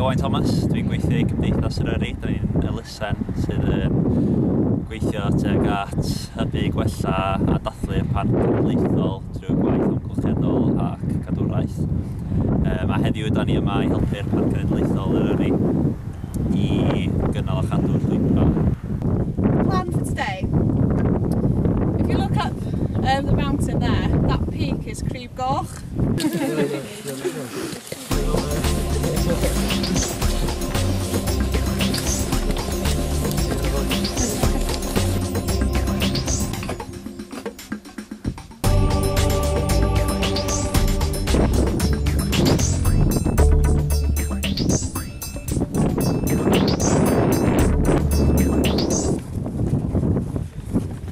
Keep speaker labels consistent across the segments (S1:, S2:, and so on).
S1: Owen Thomas, dwi'n gweithio i Cymdeithas yr Yrru, da ni'n elusen sydd yn gweithio tuag at hybu gwella a dathlu'r parc cenedlaethol trwy gwaith amgylcheddol ac cadwraeth. A heddiw da ni yma i helpu'r parc cenedlaethol yr Yrru i gynnal a chadw'r llwybra.
S2: Plan for today. If you look up the mountain there, that peak is Crib Goch.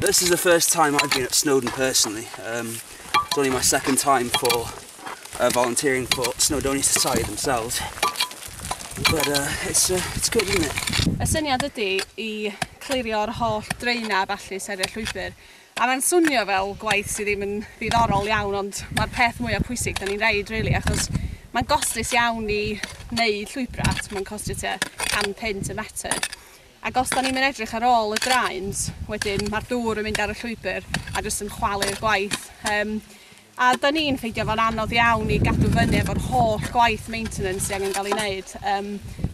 S3: This is the first time I've been at Snowdon personally. It's only my second time for volunteering for Snowdonian Society themselves. But it's good, isn't it?
S2: Y syniad ydy I clirio'r holl dreina felly seri'r llwybr. A mae'n swnio fel gwaith sydd ddim yn ddiddorol iawn, ond mae'r peth mwyaf pwysig da ni'n reid, really, achos mae'n gostus iawn I wneud llwybrat. Mae'n costio tua £100 y metr. Ac os da ni'n mynd edrych ar ôl y drains, wedyn mae'r dŵr yn mynd ar y llwybr a jyst yn chwalu'r gwaith. A da ni'n ffeindio fo'n anodd iawn I gadw fyny efo'r holl gwaith maintenance sydd angen cael ei wneud.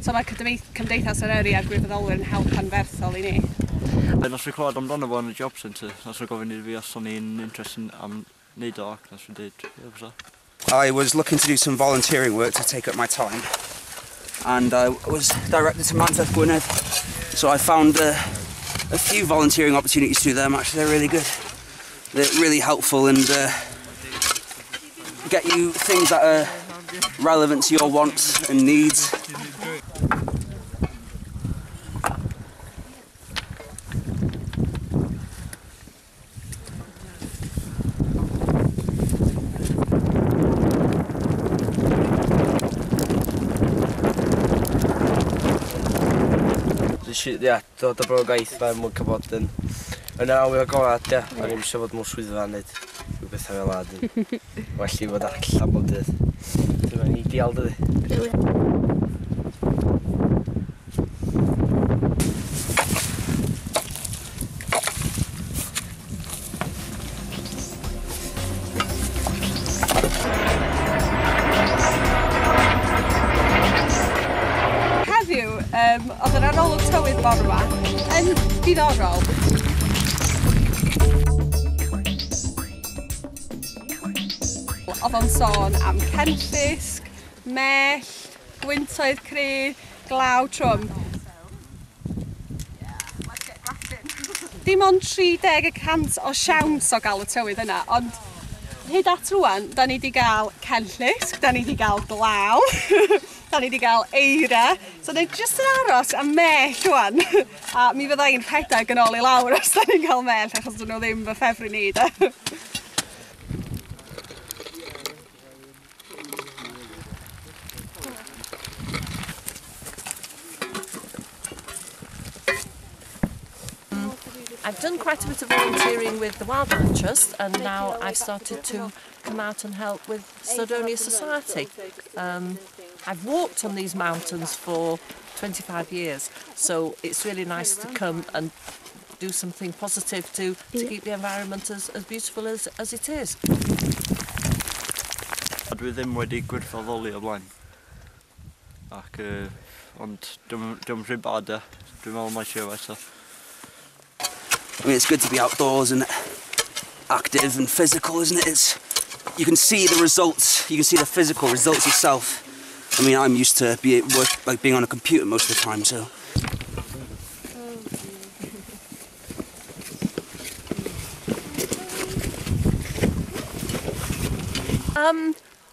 S2: So mae Cymdeithas yr Yrru a Gwirfoddolwyr yn help anferthol I ni.
S1: Nos fi clywed amdano fo yn y job centre, nos fi gofyn I fi os o'n i'n interested am wneud o ac nos fi'n dweud, ie,
S3: I was looking to do some volunteering work to take up my time, and I was directed to Manchester Gwynedd. So I found a few volunteering opportunities through them. Actually, they're really good. They're really helpful and get you things that are relevant to your wants and needs.
S4: Ie, dod o brogaeth fe'n mwyn cyfod yn awyr agorad, ie. A ni'n eisiau fod mewn swyddfa wneud rhywbeth fel ad. Well I fod allan bob dydd. Dyma'n ideal dydy.
S2: Oedd yr arolwg tywydd bore yma yn diddorol. Oedd o'n sôn am cenllysg, mell, gwyntoedd cryf, glaw trwm. Dim ond 30% o siawns o gael y tywydd yna, ond hyd at rwan, da ni wedi cael cenllysg, da ni wedi cael glaw, da ni wedi cael eira, so da ni jyst yn aros am mell rwan. A mi fydda i'n rhedeg yn ôl I lawr os da ni'n cael mell, achos dyn nhw ddim fy ffefru ni, da.
S5: I've done quite a bit of volunteering with the Wildlife Trust, and now I've started to come out and help with Snowdonian Society. I've walked on these mountains for 25 years, so it's really nice to come and do something positive to keep the environment as beautiful as it is.
S1: Dwi ddim wedi gwirfoddoli o blaen. Ac, ond dwi'n rhy bad e. Dwi'n meddwl mae eisiau eto.
S3: I mean, it's good to be outdoors and active and physical, isn't it? You can see the results, you can see the physical results yourself. I mean, I'm used to being on a computer most of the time, so.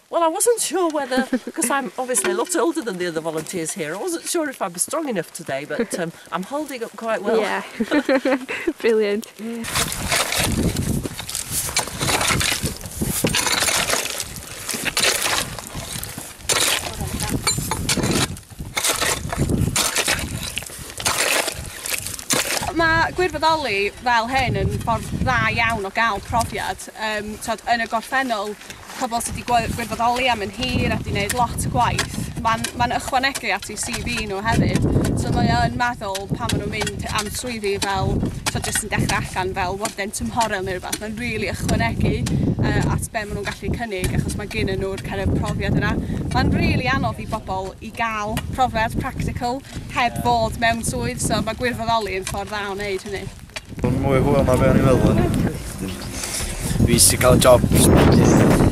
S5: Well, I wasn't sure whether, because I'm obviously a lot older than the other volunteers here, I wasn't sure if I'd be strong enough today, but I'm holding up quite well.
S6: Yeah, brilliant.
S2: Mae gwirfoddoli fel hyn yn ffordd dda iawn o gael profiad. Yn y gorffennol, pobl sydd wedi gwirfoddoli am yn hir a wedi gwneud lot o gwaith, ma'n ychwanegu at eu CV nhw hefyd. So mae o'n meddwl pan maen nhw'n mynd am swyddi fel, so jyst yn dechrau allan fel warden tymhorol neu rhywbeth, mae'n rili ychwanegu at be maen nhw'n gallu cynnig achos mae gen nhw'r kind of profiad yna. Mae'n rili anodd i bobl i gael profiad practical heb fod mewn swydd, so mae gwirfoddoli yn ffordd dda o wneud hynny.
S7: Mwy hwyl na be o'n i'n meddwl.
S4: Fi sy'n cael job